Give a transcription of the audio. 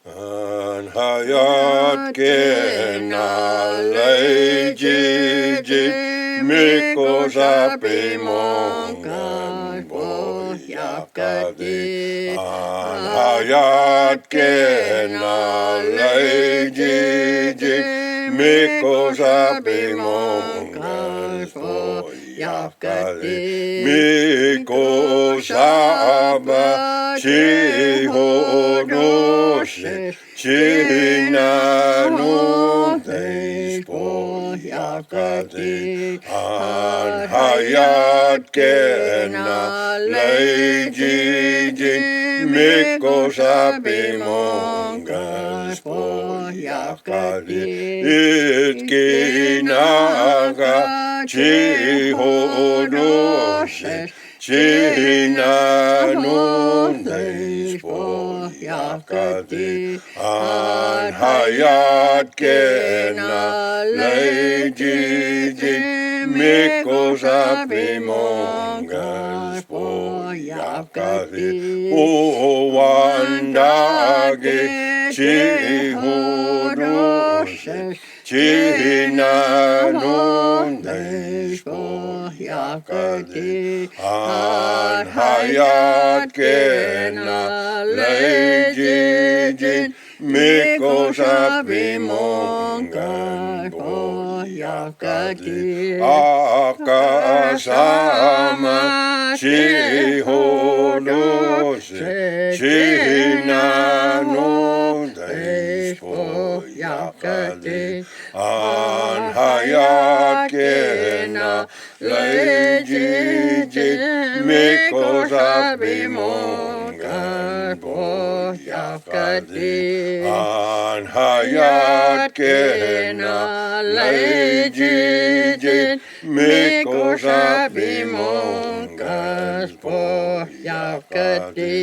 Anhajat kenalleijijit, Mikko sapi mongan pohjakati. Anhajat kenalleijijit, Mikko sapi mongan pohjakati. Mikko saba chihodose, Sinä nuuteis pohjakati, anhajat kenalleijijit, Mikko sapi mongas pohjakati. Itki naga chihodoses, Sinä nuuteis pohjakati, anhajat kenalleijijit, Mikko sapi mongas pohjakati. Uvandagi chihodoses, Sinä nuuteis pohjakati, anhajat kenalleijijit, Mikko sapi mongan pohjakati. Akka sama chihodose, Sinä nuuteis pohjakati, anhajat kenalleijijit, Mikko sapi mongan pohjakati. Anhajat kenalleijijit, Mikko sapi mongan pohjakati.